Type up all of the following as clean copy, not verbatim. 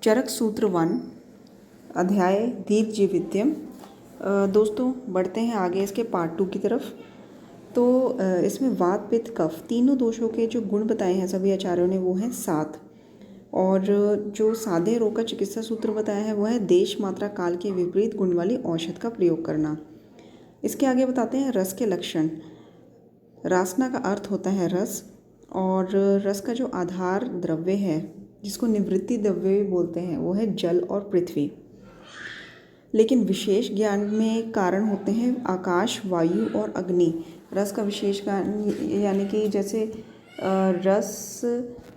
चरक सूत्र 1 अध्याय दीर्घजीवित्यम। दोस्तों बढ़ते हैं आगे इसके पार्ट 2 की तरफ। तो इसमें वात पित्त कफ तीनों दोषों के जो गुण बताए हैं सभी आचार्यों ने वो हैं 7। और जो सादे रोग का चिकित्सा सूत्र बताया है वह है देश मात्रा काल के विपरीत गुण वाली औषध का प्रयोग करना। इसके आगे बताते हैं रस के लक्षण। रासना का अर्थ होता है रस, और रस का जो आधार द्रव्य है जिसको निवृत्ति द्रव्य भी बोलते हैं वो है जल और पृथ्वी। लेकिन विशेष ज्ञान में कारण होते हैं आकाश, वायु और अग्नि। रस का विशेष ज्ञान यानी कि जैसे रस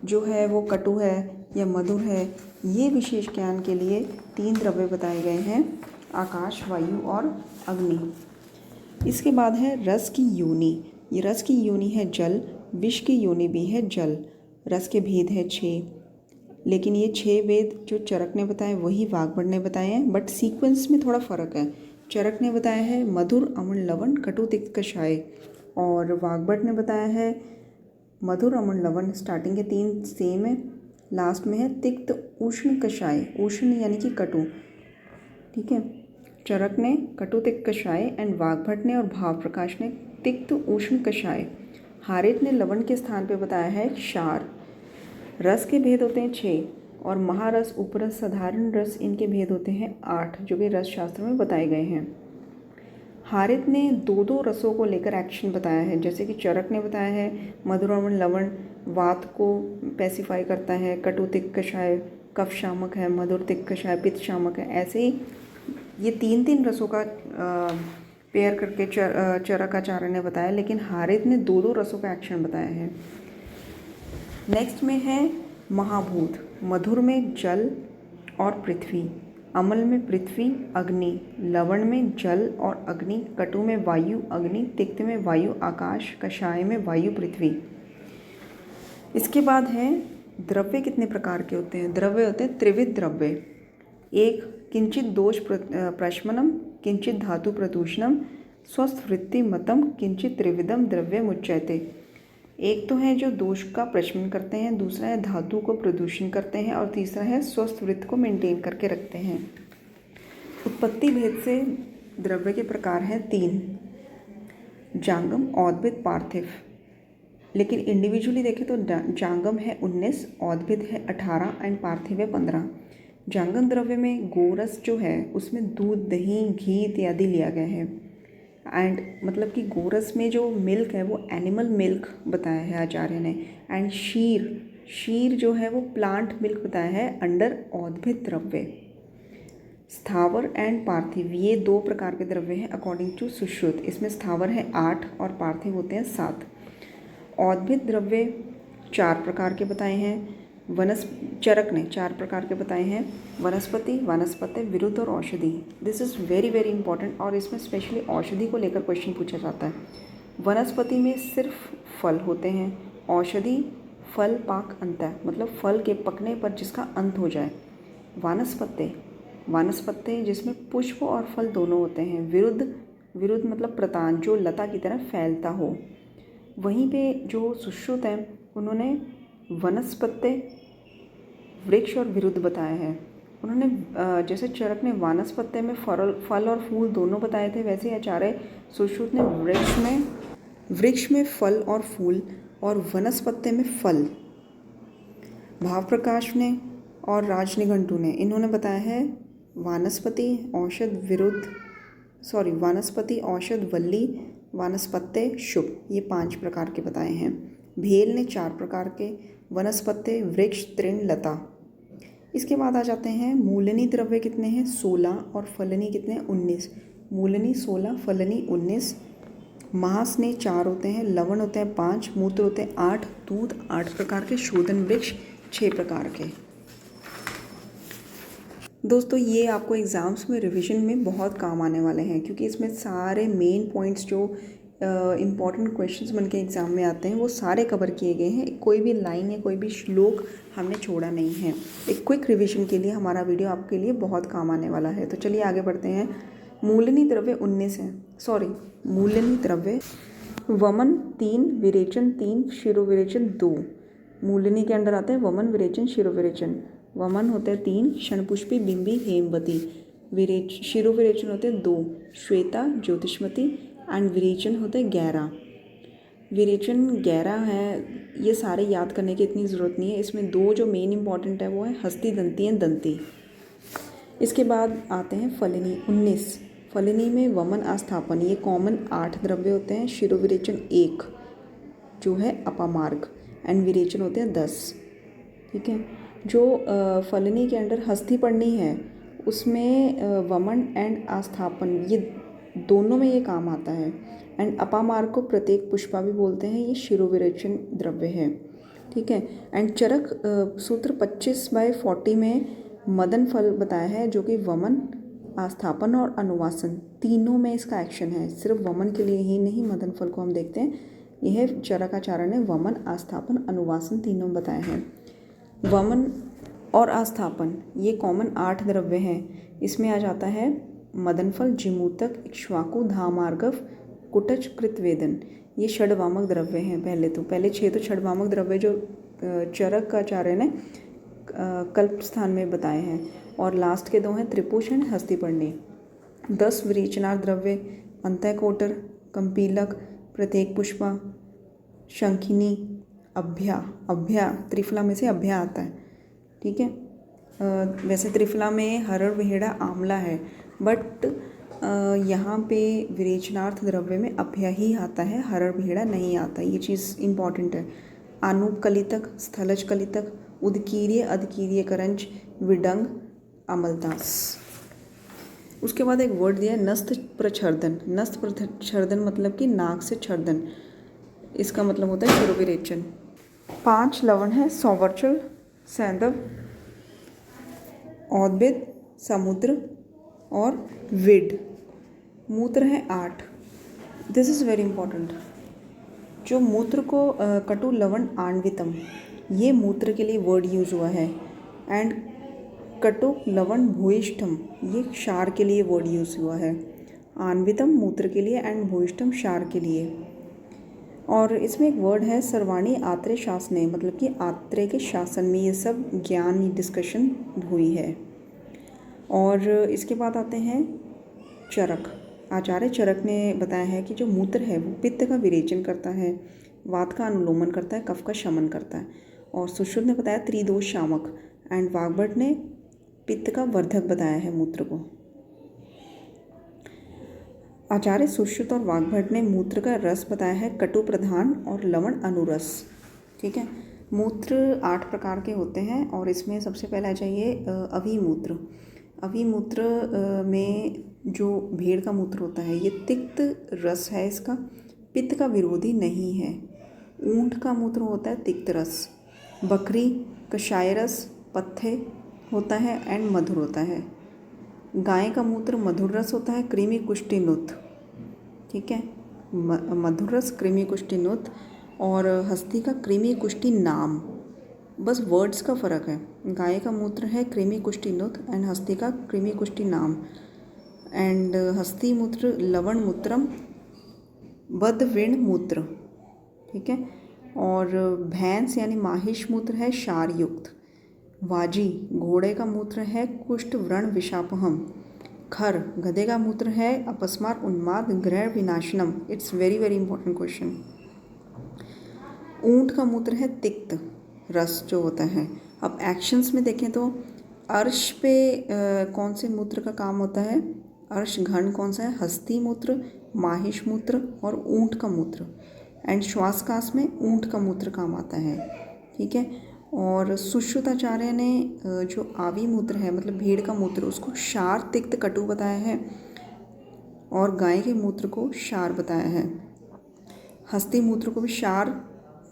जो है वो कटु है या मधुर है, ये विशेष ज्ञान के लिए 3 द्रव्य बताए गए हैं, आकाश, वायु और अग्नि। इसके बाद है रस की योनि। ये रस की योनि है जल, विष की योनि भी है जल। रस के भेद है 6, लेकिन ये 6 वेद जो चरक ने बताए वही वाग्भट ने बताए हैं, बट सीक्वेंस में थोड़ा फ़र्क है। चरक ने बताया है मधुर, अम्ल, लवण, कटु, तिक्त, कषाय, और वाग्भट ने बताया है मधुर, अम्ल, लवण। स्टार्टिंग के 3 सेम है, लास्ट में है तिक्त, उष्ण, कषाय। उष्ण यानी कि कटु, ठीक है। चरक ने कटु, तिक्त, कषाय एंड वाग्भट ने और भाव प्रकाश ने तिक्त, उष्ण, कषाय। हारित ने लवण के स्थान पे बताया है क्षार। रस के भेद होते हैं 6, और महारस, उपरस, साधारण रस, इनके भेद होते हैं 8, जो कि रस शास्त्र में बताए गए हैं। हारित ने 2 रसों को लेकर एक्शन बताया है, जैसे कि चरक ने बताया है मधुर, अम्ल, लवण वात को पैसिफाई करता है, कटु, तिक्त, कषाय कफ शामक है, मधुर, तिक्त, कषाय पित्त शामक है। ऐसे ही ये 3 रसों का पेयर करके चरकाचार्य ने बताया, लेकिन हारित ने 2 रसों का एक्शन बताया है। नेक्स्ट में है महाभूत। मधुर में जल और पृथ्वी, अम्ल में पृथ्वी, अग्नि, लवण में जल और अग्नि, कटु में वायु, अग्नि, तिक्त में वायु, आकाश, कषाय में वायु, पृथ्वी। इसके बाद है द्रव्य कितने प्रकार के होते हैं। द्रव्य होते हैं त्रिविध द्रव्य। 1 किंचित दोष प्रशमनम, किंचित धातु प्रदूषणम, स्वस्थ वृत्ति मतम, किंचित त्रिविधम द्रव्य मुच्यते। एक तो है जो दोष का प्रशमन करते हैं, दूसरा है धातु को प्रदूषण करते हैं, और तीसरा है स्वस्थ वृत्त को मेंटेन करके रखते हैं। उत्पत्ति भेद से द्रव्य के प्रकार हैं 3, जांगम, औद्भिद, पार्थिव। लेकिन इंडिविजुअली देखें तो जांगम है 19, औद्भिद है 18 एंड पार्थिव है 15। जांगम द्रव्य में गोरस जो है उसमें दूध, दही, घी इत्यादि लिया गया है। एंड मतलब कि गोरस में जो मिल्क है वो एनिमल मिल्क बताया है आचार्य ने। एंड शीर जो है वो प्लांट मिल्क बताया है अंडर औद्भिद द्रव्य। स्थावर एंड पार्थिव ये 2 प्रकार के द्रव्य हैं अकॉर्डिंग टू सुश्रुत। इसमें स्थावर है 8 और पार्थिव होते हैं 7। औद्भिद द्रव्य 4 प्रकार के बताए हैं। चरक ने 4 प्रकार के बताए हैं, वनस्पति, वानस्पत्य, विरुद्ध और औषधि। This is very very important, और इसमें स्पेशली औषधि को लेकर क्वेश्चन पूछा जाता है। वनस्पति में सिर्फ फल होते हैं, औषधि फल पाक अंत, मतलब फल के पकने पर जिसका अंत हो जाए। वानस्पत्य जिसमें पुष्प और फल दोनों होते हैं। विरुद्ध मतलब प्रतान, जो लता की तरह फैलता हो। वहीं पे जो सुश्रुत हैं उन्होंने वनस्पत्य, वृक्ष और विरुद्ध बताया है। उन्होंने जैसे चरक ने वानस्पत्य में फल और फूल दोनों बताए थे, वैसे आचार्य सुश्रुत ने वृक्ष में फल और फूल और वनस्पत्य में फल। भाव प्रकाश ने और राजनिघंटु ने इन्होंने बताया है वानस्पति औषध वल्ली, वानस्पत्य शुभ, ये 5 प्रकार के बताए हैं। भेल ने 4 प्रकार के, वनस्पत्य, वृक्ष, तृण, लता। इसके बाद आ जाते हैं मूलनी द्रव्य कितने हैं 16, और फलनी कितने हैं 19। मूलनी 16, फलनी 19। मांस ने 4 होते हैं, लवण होते हैं 5, मूत्र होते हैं 8, दूध 8 प्रकार के, शोधन वृक्ष 6 प्रकार के। दोस्तों ये आपको एग्ज़ाम्स में रिवीजन में बहुत काम आने वाले हैं, क्योंकि इसमें सारे मेन पॉइंट्स जो इम्पॉर्टेंट क्वेश्चंस बन के एग्ज़ाम में आते हैं वो सारे कवर किए गए हैं। कोई भी लाइन या कोई भी श्लोक हमने छोड़ा नहीं है। एक क्विक रिवीजन के लिए हमारा वीडियो आपके लिए बहुत काम आने वाला है। तो चलिए आगे बढ़ते हैं। मूलनी द्रव्य 19 हैं, मूलनी द्रव्य वमन 3, विरेचन 3, शिरोविरेचन 2। मूलनी के अंडर आते हैं वमन, विरेचन, शिरोविरेचन। वमन होते हैं 3, क्षणपुष्पी, बिंबी, हेमवती। शिरोविरेचन होते हैं 2, श्वेता, ज्योतिष्मती एंड विरेचन होते हैं 11। विरेचन 11 है, ये सारे याद करने की इतनी ज़रूरत नहीं है। इसमें 2 जो मेन इंपॉर्टेंट है वो है हस्ती, दंती एंड दंती। इसके बाद आते हैं फलिनी 19। फलिनी में वमन, आस्थापन, ये कॉमन 8 द्रव्य होते हैं। शिरोविरेचन 1 जो है अपामार्ग एंड विरेचन होते हैं 10। ठीक है, जो फलिनी के अंडर हस्ती पढ़नी है उसमें वमन एंड आस्थापन ये दोनों में ये काम आता है। एंड अपामार्ग को प्रत्येक पुष्पा भी बोलते हैं, ये शिरोविरेचन द्रव्य है। ठीक है, एंड चरक सूत्र 25/40 में मदन फल बताया है, जो कि वमन, आस्थापन और अनुवासन तीनों में इसका एक्शन है। सिर्फ वमन के लिए ही नहीं, मदन फल को हम देखते हैं, यह चरकाचार्य ने वमन, आस्थापन, अनुवासन तीनों बताए हैं। वमन और आस्थापन ये कॉमन 8 द्रव्य हैं। इसमें आ जाता है मदनफल, जिमूतक, इक्ष्वाकु, धामार्गव, कुटच, कृतवेदन, ये षडवामक द्रव्य हैं। पहले 6 तो षडवामक द्रव्य जो चरकाचार्य ने कल्प स्थान में बताए हैं, और लास्ट के 2 हैं त्रिपुष एंड हस्तिपर्णी। 10 विरेचनार्थ द्रव्य, अंतःकोटर, कंपीलक, प्रत्येक पुष्पा, शंखिनी, अभ्या त्रिफला में से अभ्या आता है। ठीक है, वैसे त्रिफला में हरड़, विहेड़ा, आंवला है, बट यहाँ पे विरेचनार्थ द्रव्य में अभ्या ही आता है, हरड़ विहेड़ा नहीं आता। ये चीज़ इम्पॉर्टेंट है। आनूप कलितक, स्थलज कलितक, उदकीर्य, अधकीर्य करंज, विडंग, अमलदास। उसके बाद एक वर्ड दिया है नस्त प्रच्छर्दन। नस्त प्रच्छर्दन मतलब कि नाक से छर्दन, इसका मतलब होता है शिरोविरेचन। 5 लवण है, सौवर्चल, सैंधव, औद्भिद, समुद्र और विड। मूत्र है 8। This is very important. जो मूत्र को कटु लवण आणवितम, ये मूत्र के लिए वर्ड यूज़ हुआ है। एंड कटु लवण भूयिष्ठम, ये क्षार के लिए वर्ड यूज़ हुआ है। आणवितम मूत्र के लिए एंड भूयिष्ठम क्षार के लिए। और इसमें एक वर्ड है सर्वाणी आत्रे शासने, मतलब कि आत्रे के शासन में ये सब ज्ञान डिस्कशन हुई है। और इसके बाद आते हैं चरक। आचार्य चरक ने बताया है कि जो मूत्र है वो पित्त का विरेचन करता है, वात का अनुलोमन करता है, कफ का शमन करता है। और सुश्रुत ने बताया त्रिदोष शामक, एंड वाग्भट ने पित्त का वर्धक बताया है मूत्र को। आचार्य सुश्रुत और वाग्भट ने मूत्र का रस बताया है कटु प्रधान और लवण अनुरस। ठीक है, मूत्र 8 प्रकार के होते हैं, और इसमें सबसे पहले आ जाइए अभिमूत्र। अभिमूत्र में जो भेड़ का मूत्र होता है ये तिक्त रस है, इसका पित्त का विरोधी नहीं है। ऊंट का मूत्र होता है तिक्त रस, बकरी कषाय रस, पत्थे होता है एंड मधुर होता है। गाय का मूत्र मधुर रस होता है, कृमि कुष्टिनुत। ठीक है, मधुर रस, कृमि कुष्टिनुत। और हस्ती का कृमि कुष्टि नाम, बस वर्ड्स का फ़र्क है। गाय का मूत्र है कृमि कुष्टिनुत एंड हस्ती का कृमि कुष्टि नाम। एंड हस्ती मूत्र लवण मूत्रम, बद्धविण मूत्र। ठीक है, और भैंस यानी माहिष मूत्र है क्षार युक्त। वाजी घोड़े का मूत्र है कुष्ठ व्रण विषापहम। खर गधे का मूत्र है अपस्मार उन्माद ग्रह विनाशनम। It's very very important question. ऊंट का मूत्र है तिक्त रस जो होता है। अब एक्शंस में देखें तो अर्श पे कौन से मूत्र का काम होता है? अर्श घन कौन सा है? हस्ती मूत्र, माहिष मूत्र और ऊंट का मूत्र। एंड श्वासकाश में ऊंट का मूत्र काम आता है। ठीक है, और सुश्रुताचार्य ने जो आवी मूत्र है मतलब भेड़ का मूत्र, उसको क्षार तिक्त कटु बताया है, और गाय के मूत्र को क्षार बताया है। हस्ती मूत्र को भी क्षार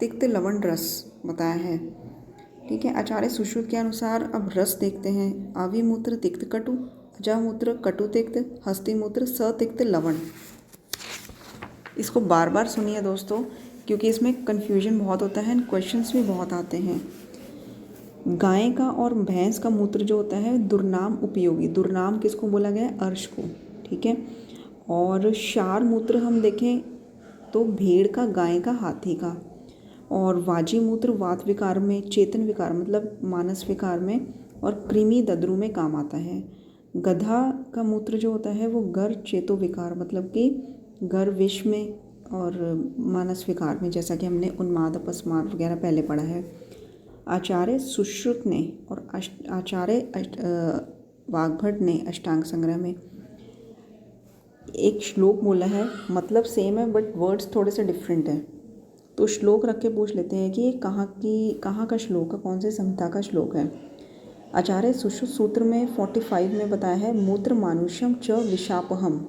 तिक्त लवण रस बताया है। ठीक है, आचार्य सुश्रुत के अनुसार अब रस देखते हैं। आवी मूत्र तिक्त कटु, अजा मूत्र कटु तिक्त, हस्ती मूत्र सतिक्त लवण। इसको बार बार सुनिए दोस्तों, क्योंकि इसमें कन्फ्यूजन बहुत होता है, क्वेश्चंस भी बहुत आते हैं। गाय का और भैंस का मूत्र जो होता है दुर्नाम उपयोगी। दुर्नाम किसको बोला गया है? अर्श को। ठीक है, और क्षार मूत्र हम देखें तो भेड़ का, गाय का, हाथी का। और वाजी मूत्र वात विकार में, चेतन विकार मतलब मानस विकार में और कृमि दद्रु में काम आता है। गधा का मूत्र जो होता है वो गर चेतो विकार मतलब कि गर विष में और मानस विकार में, जैसा कि हमने उन्माद अपस्मार वगैरह पहले पढ़ा है। आचार्य सुश्रुत ने और आचार्य वाग्भट ने अष्टांग संग्रह में एक श्लोक बोला है, मतलब सेम है बट वर्ड्स थोड़े से डिफरेंट हैं। तो श्लोक रख के पूछ लेते हैं कि ये कहाँ का श्लोक है, कौन से संहिता का श्लोक है। आचार्य सुश्रुत सूत्र में 45 में बताया है मूत्र मानुष्यम च विषापहम,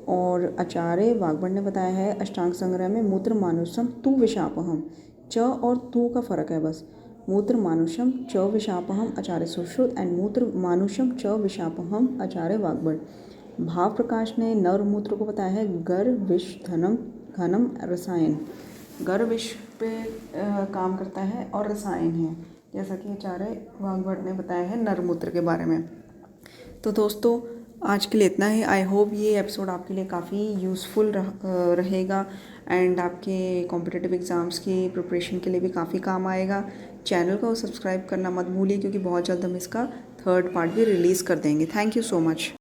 और आचार्य वाग्भट ने बताया है अष्टांग संग्रह में मूत्र मानुष्यम तु विषापहम। च और तु का फर्क है बस। मूत्र मानुष्यम च विषापहम आचार्य सुश्रुत एंड मूत्र मानुष्यम च विषापहम आचार्य वाग्भट। भाव प्रकाश ने नर मूत्र को बताया है गर विष घनम रसायन। गर विष पे काम करता है और रसायन है, जैसा कि आचार्य वाग्भट ने बताया है नर मूत्र के बारे में। तो दोस्तों आज के लिए इतना ही। आई होप ये एपिसोड आपके लिए काफ़ी यूज़फुल रहेगा एंड आपके कॉम्पिटिटिव एग्ज़ाम्स की प्रिपरेशन के लिए भी काफ़ी काम आएगा। चैनल को सब्सक्राइब करना मत भूलिए, क्योंकि बहुत जल्द हम इसका 3rd पार्ट भी रिलीज़ कर देंगे। Thank you so much.